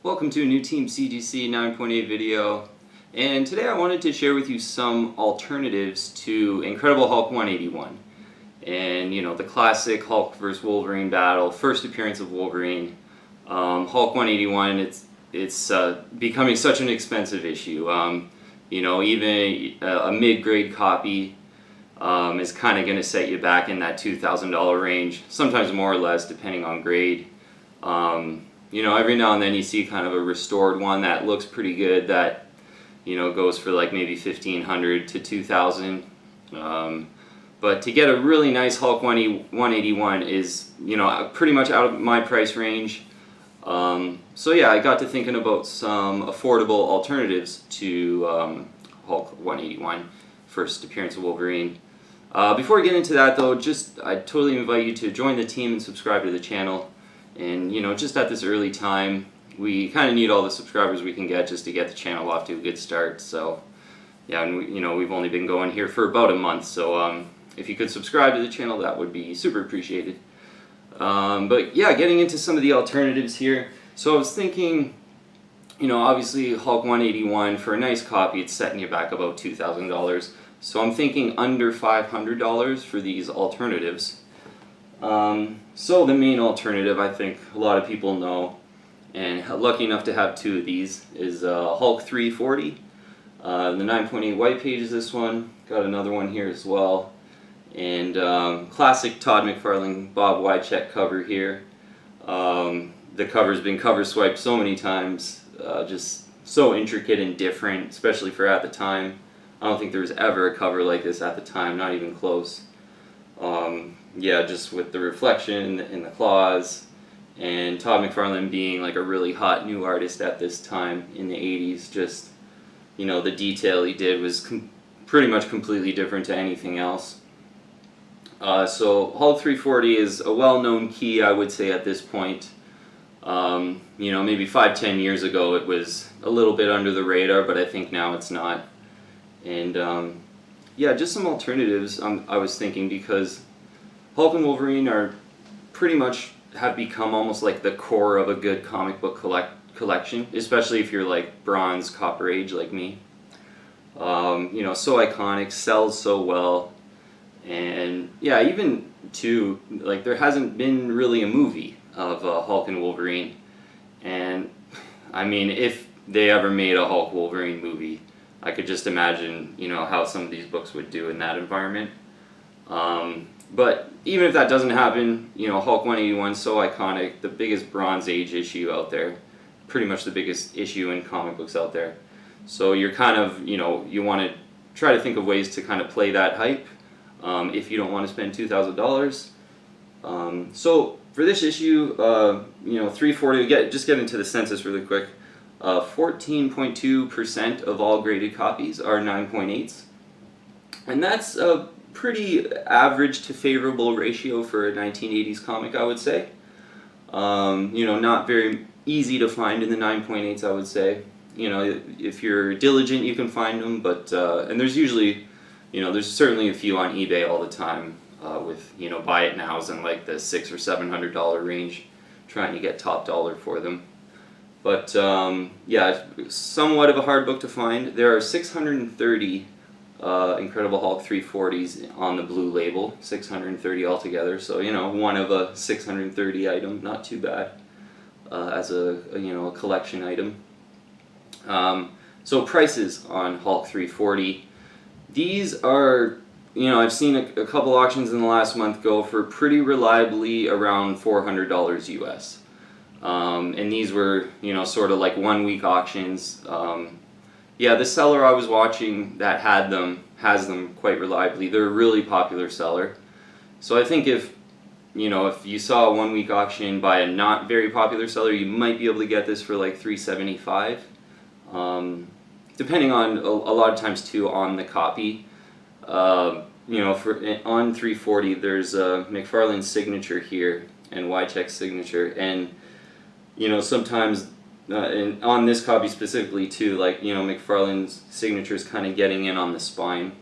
Welcome to a new Team CGC 9.8 video, and today I wanted to share with you some alternatives to Incredible Hulk 181. And the classic Hulk vs. Wolverine battle, first appearance of Wolverine. Hulk 181, it's becoming such an expensive issue. Even a mid-grade copy is kind of going to set you back in that $2,000 range, sometimes more or less depending on grade. Every now and then you see kind of a restored one that looks pretty good that, goes for like maybe $1,500 to $2,000. But to get a really nice Hulk 181 is, pretty much out of my price range. So yeah, I got to thinking about some affordable alternatives to Hulk 181, first appearance of Wolverine. Before I get into that though, I totally invite you to join the team and subscribe to the channel. And just at this early time, we kind of need all the subscribers we can get just to get the channel off to a good start. So yeah, and we've only been going here for about a month, so if you could subscribe to the channel, that would be super appreciated. But yeah, getting into some of the alternatives here. So I was thinking, obviously Hulk 181 for a nice copy, it's setting you back about $2,000. So I'm thinking under $500 for these alternatives. So the main alternative, I think a lot of people know, and lucky enough to have two of these, is Hulk 340. The 9.8 white page is this one. Got another one here as well. And classic Todd McFarlane Bob Wycheck cover here. The cover's been cover swiped so many times, just so intricate and different, especially for at the time. I don't think there was ever a cover like this at the time, not even close. Yeah, just with the reflection in the claws, and Todd McFarlane being like a really hot new artist at this time in the 80s, just, the detail he did was pretty much completely different to anything else. So Hulk 340 is a well-known key, I would say, at this point. Maybe 5-10 years ago it was a little bit under the radar, but I think now it's not. And yeah, just some alternatives I was thinking, because Hulk and Wolverine are pretty much have become almost like the core of a good comic book collection, especially if you're like Bronze, Copper Age like me. So iconic, sells so well, and yeah, even too, like there hasn't been really a movie of Hulk and Wolverine, and I mean, if they ever made a Hulk Wolverine movie, I could just imagine, how some of these books would do in that environment. But even if that doesn't happen, Hulk 181 is so iconic, the biggest Bronze Age issue out there, pretty much the biggest issue in comic books out there. So you're kind of, you want to try to think of ways to kind of play that hype if you don't want to spend $2,000. So for this issue, 340, just get into the census really quick. 14.2% of all graded copies are 9.8s, and that's a pretty average to favorable ratio for a 1980s comic, I would say. Not very easy to find in the 9.8s, I would say. If you're diligent, you can find them, but and there's usually, there's certainly a few on eBay all the time with buy it nows in like the $600 or $700 range, trying to get top dollar for them. But yeah, somewhat of a hard book to find. There are 630 Incredible Hulk 340s on the blue label, 630 altogether. So one of a 630 item, not too bad as a collection item. So prices on Hulk 340. These are, I've seen a couple auctions in the last month go for pretty reliably around $400 US. And these were, sort of like 1 week auctions. Yeah, the seller I was watching that has them quite reliably. They're a really popular seller. So I think if you saw a 1 week auction by a not very popular seller, you might be able to get this for like $375. Depending on a lot of times too on the copy. On 340 there's McFarlane's signature here and Wycheck's signature, and sometimes and on this copy specifically too, like McFarlane's signature is kind of getting in on the spine.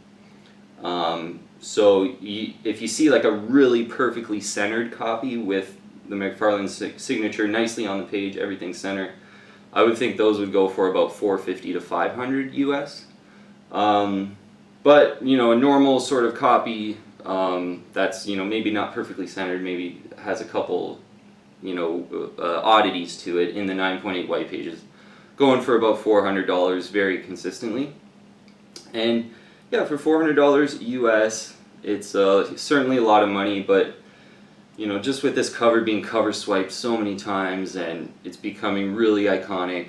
So if you see like a really perfectly centered copy with the McFarlane signature nicely on the page, everything center, I would think those would go for about 450 to 500 US. But you know, a normal sort of copy that's, you know, maybe not perfectly centered, maybe has a couple, you know, oddities to it in the 9.8 white pages, going for about $400 very consistently. And yeah, for $400 US, it's certainly a lot of money, but you know, just with this cover being cover swiped so many times and it's becoming really iconic,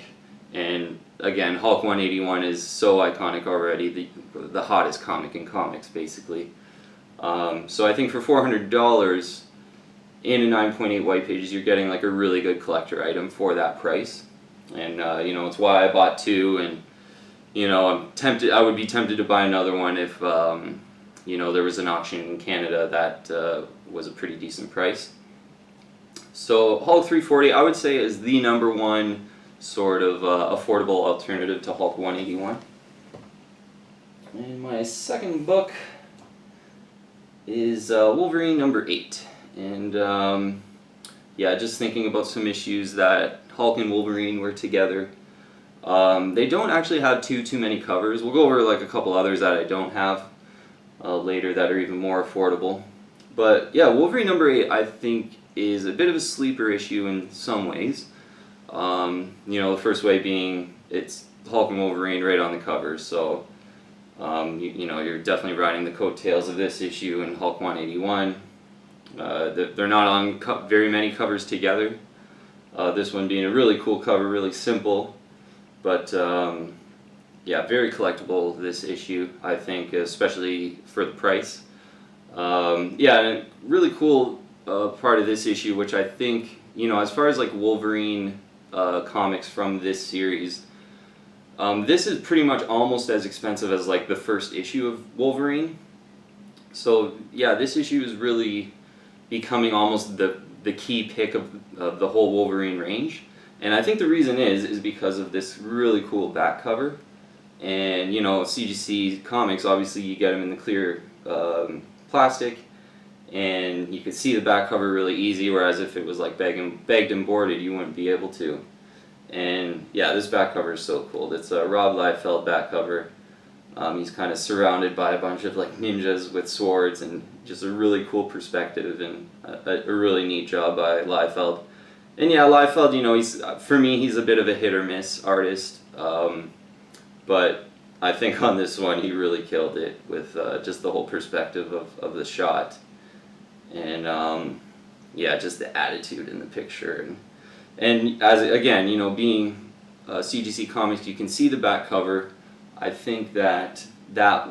and again, Hulk 181 is so iconic already, the hottest comic in comics basically. So I think for $400 in a 9.8 white pages, you're getting like a really good collector item for that price. And you know, it's why I bought two, and you know, I would be tempted to buy another one if you know, there was an auction in Canada that was a pretty decent price. So Hulk 340, I would say, is the #1 sort of affordable alternative to Hulk 181. And my second book is Wolverine #8. And yeah, just thinking about some issues that Hulk and Wolverine were together. They don't actually have too many covers. We'll go over like a couple others that I don't have later that are even more affordable. But yeah, Wolverine #8 I think is a bit of a sleeper issue in some ways. You know, the first way being it's Hulk and Wolverine right on the cover, so you know, you're definitely riding the coattails of this issue and Hulk 181. They're not on very many covers together. This one being a really cool cover, really simple, but yeah, very collectible, this issue, I think, especially for the price. Yeah, and a really cool part of this issue, which I think, you know, as far as like Wolverine comics from this series, this is pretty much almost as expensive as like the first issue of Wolverine. So yeah, this issue is really becoming almost the key pick of the whole Wolverine range. And I think the reason is because of this really cool back cover. And you know, CGC comics, obviously you get them in the clear plastic, and you could see the back cover really easy, whereas if it was like bagged and boarded, you wouldn't be able to. And yeah, this back cover is so cool. It's a Rob Liefeld back cover. He's kind of surrounded by a bunch of like ninjas with swords, and just a really cool perspective, and a really neat job by Liefeld. And yeah, Liefeld, you know, for me, he's a bit of a hit or miss artist. But I think on this one he really killed it with just the whole perspective of the shot, and yeah, just the attitude in the picture, and as again, you know, being CGC Comics, you can see the back cover. I think that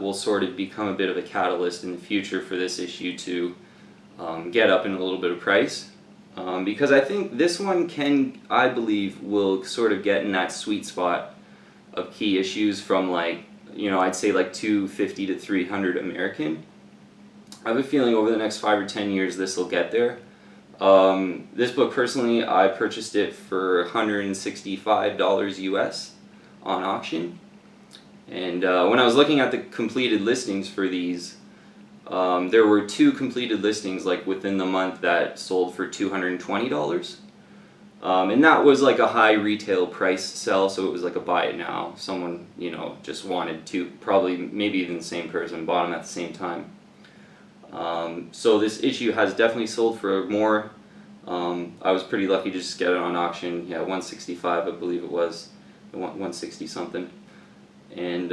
will sort of become a bit of a catalyst in the future for this issue to get up in a little bit of price, because I think this one I believe will sort of get in that sweet spot of key issues from, like, you know, I'd say like 250 to 300 American. I have a feeling over the next 5 or 10 years this will get there. This book personally, I purchased it for $165 US on auction. And when I was looking at the completed listings for these, there were 2 completed listings like within the month that sold for $220. And that was like a high retail price sell, so it was like a buy it now. Someone, you know, just wanted to, probably maybe even the same person, bought them at the same time. So this issue has definitely sold for more. I was pretty lucky to just get it on auction. Yeah, 165 I believe it was, 160 something. And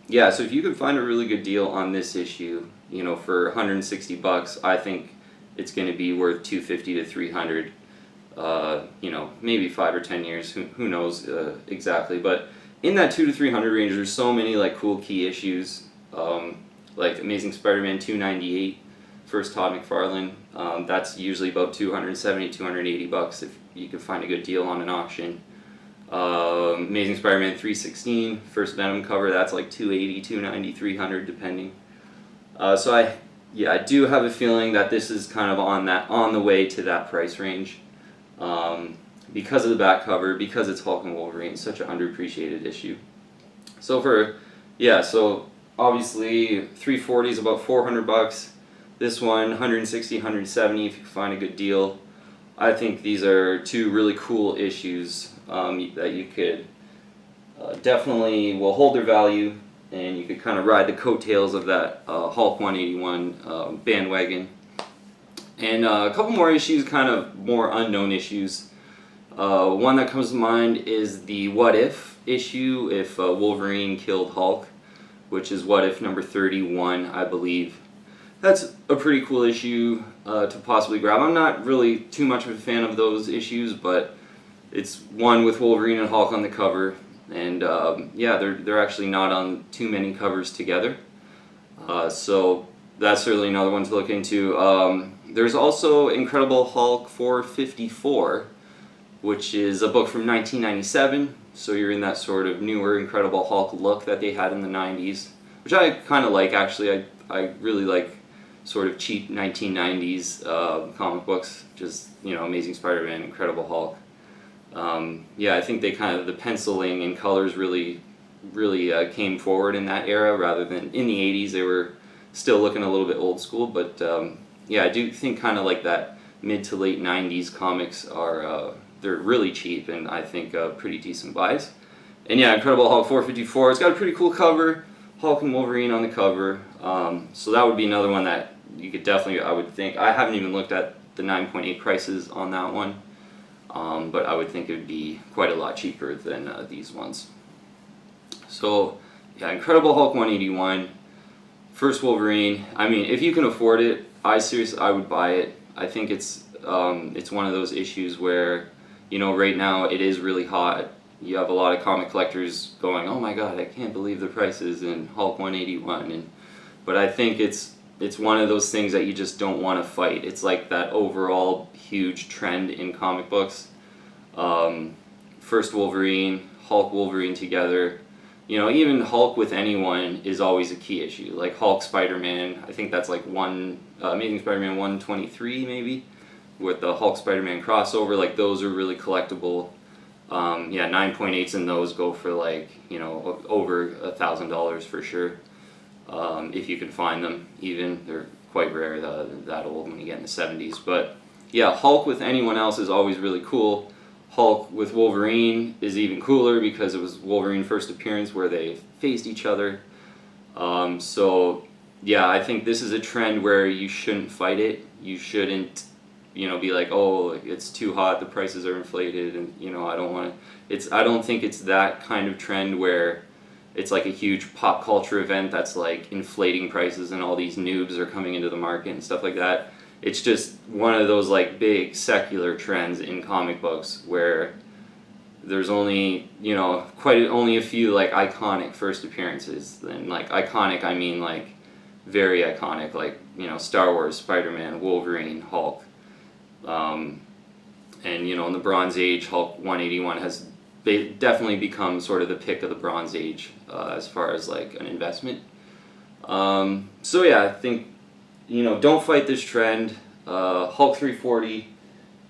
yeah, so if you could find a really good deal on this issue, you know, for $160, I think it's going to be worth 250 to 300. You know, maybe 5 or 10 years, who knows exactly, but in that 200 to 300 range, there's so many like cool key issues, like Amazing Spider-Man 298, first Todd McFarlane. That's usually about 270, 280 bucks if you can find a good deal on an auction. Amazing Spider-Man 316, first Venom cover, that's like 280, 290, 300 depending. So I do have a feeling that this is kind of on the way to that price range. Because of the back cover, because it's Hulk and Wolverine, such an underappreciated issue. So so obviously 340 is about $400. This one, 160, 170 if you find a good deal. I think these are two really cool issues that you could definitely will hold their value, and you could kind of ride the coattails of that Hulk 181 bandwagon. And a couple more issues, kind of more unknown issues. One that comes to mind is the What If issue, if Wolverine killed Hulk, which is What If number 31, I believe. That's a pretty cool issue to possibly grab. I'm not really too much of a fan of those issues, but it's one with Wolverine and Hulk on the cover, and yeah, they're actually not on too many covers together. So that's certainly another one to look into. There's also Incredible Hulk 454, which is a book from 1997, so you're in that sort of newer Incredible Hulk look that they had in the 90s, which I kind of like, actually. I really like sort of cheap 1990s comic books, just, you know, Amazing Spider-Man, Incredible Hulk. Yeah, I think they kind of, the penciling and colors really came forward in that era, rather than in the 80s. They were still looking a little bit old school, but yeah, I do think kind of like that mid to late 90s comics are, they're really cheap, and I think pretty decent buys. And yeah, Incredible Hulk 454, it's got a pretty cool cover, Hulk and Wolverine on the cover, so that would be another one that you could definitely, I would think, I haven't even looked at the 9.8 prices on that one, but I would think it would be quite a lot cheaper than these ones. So yeah, Incredible Hulk 181, first Wolverine. I mean, if you can afford it, I would buy it. I think it's one of those issues where, you know, right now it is really hot. You have a lot of comic collectors going, oh my god, I can't believe the prices in Hulk 181, but I think it's one of those things that you just don't want to fight. It's like that overall huge trend in comic books. First Wolverine, Hulk Wolverine together, you know, even Hulk with anyone is always a key issue. Like Hulk Spider-Man, I think that's like Amazing Spider-Man 123 maybe, with the Hulk Spider-Man crossover. Like those are really collectible. Yeah, 9.8s in those go for like, you know, over $1,000 for sure. If you can find them, even. They're quite rare, that old, when you get in the 70s. But yeah, Hulk with anyone else is always really cool. Hulk with Wolverine is even cooler because it was Wolverine's first appearance where they faced each other. So yeah, I think this is a trend where you shouldn't fight it. You shouldn't, you know, be like, oh, it's too hot, the prices are inflated, and, you know, I don't think it's that kind of trend where it's like a huge pop culture event that's like inflating prices and all these noobs are coming into the market and stuff like that. It's just one of those like big secular trends in comic books where there's only, you know, only a few like iconic first appearances. And like iconic, I mean like very iconic, like, you know, Star Wars, Spider-Man, Wolverine, Hulk. And, you know, in the Bronze Age, Hulk 181 has definitely become sort of the pick of the Bronze Age as far as like an investment. So yeah, I think, you know, don't fight this trend. Hulk 340,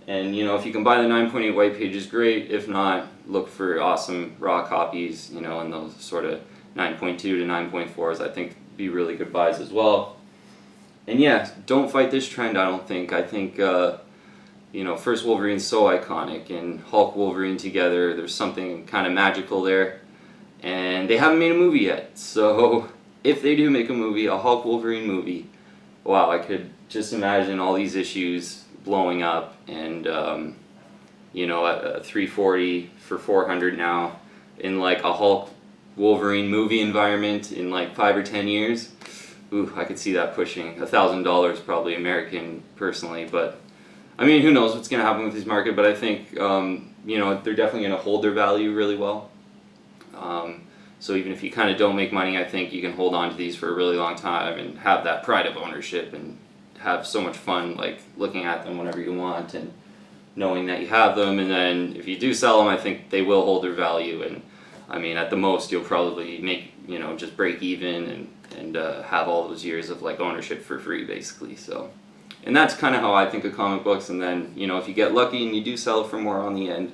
and, you know, if you can buy the 9.8 white pages, great. If not, look for awesome raw copies, you know, and those sort of 9.2 to 9.4s, I think be really good buys as well. And yeah, don't fight this trend, I don't think. I think, you know, first Wolverine's so iconic, and Hulk Wolverine together, there's something kind of magical there. And they haven't made a movie yet, so if they do make a movie, a Hulk Wolverine movie, wow, I could just imagine all these issues blowing up, and you know, a 340 for 400 now in like a Hulk Wolverine movie environment in like 5 or 10 years. Ooh, I could see that pushing $1,000 probably American personally, but I mean, who knows what's going to happen with this market, but I think, you know, they're definitely going to hold their value really well. So even if you kind of don't make money, I think you can hold on to these for a really long time and have that pride of ownership and have so much fun, like, looking at them whenever you want and knowing that you have them. And then if you do sell them, I think they will hold their value. And I mean, at the most, you'll probably make, you know, just break even and have all those years of like ownership for free, basically. So, and that's kind of how I think of comic books. And then, you know, if you get lucky and you do sell for more on the end,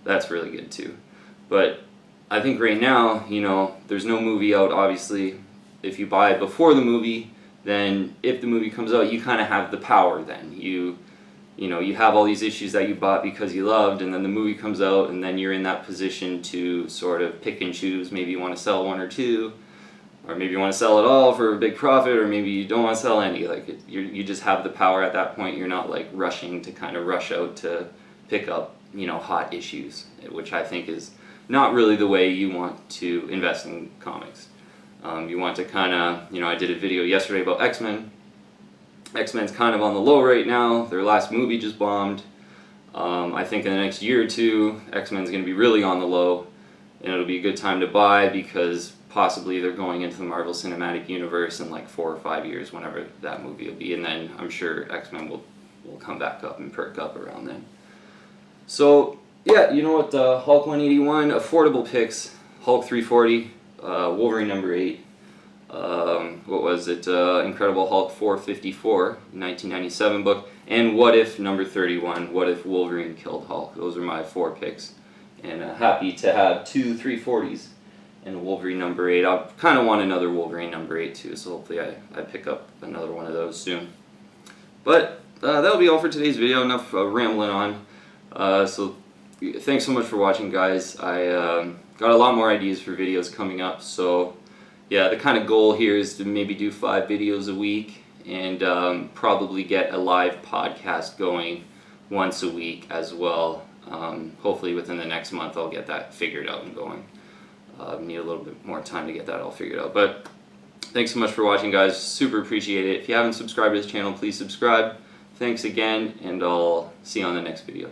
that's really good too. But I think right now, you know, there's no movie out, obviously. If you buy it before the movie, then if the movie comes out, you kind of have the power then. You you know, you have all these issues that you bought because you loved, and then the movie comes out, and then you're in that position to sort of pick and choose. Maybe you want to sell one or two, or maybe you want to sell it all for a big profit, or maybe you don't want to sell any. Like, you just have the power at that point. You're not like rushing to kind of rush out to pick up, you know, hot issues, which I think is not really the way you want to invest in comics. You want to kind of, you know, I did a video yesterday about X-Men. X-Men's kind of on the low right now. Their last movie just bombed. I think in the next year or two, X-Men's going to be really on the low, and it'll be a good time to buy because possibly they're going into the Marvel Cinematic Universe in like 4 or 5 years, whenever that movie will be, and then I'm sure X-Men will come back up and perk up around then. So yeah, you know what, Hulk 181, affordable picks, Hulk 340, Wolverine number 8, what was it, Incredible Hulk 454, 1997 book, and What If number 31, What If Wolverine Killed Hulk. Those are my 4 picks, and happy to have 2 340s and Wolverine number 8. I kind of want another Wolverine number 8 too, so hopefully I pick up another one of those soon. But that'll be all for today's video, enough rambling on. So thanks so much for watching, guys. I got a lot more ideas for videos coming up, so yeah, the kind of goal here is to maybe do 5 videos a week, and probably get a live podcast going once a week as well. Hopefully within the next month I'll get that figured out and going. Need a little bit more time to get that all figured out. But thanks so much for watching, guys. Super appreciate it. If you haven't subscribed to this channel, please subscribe. Thanks again, and I'll see you on the next video.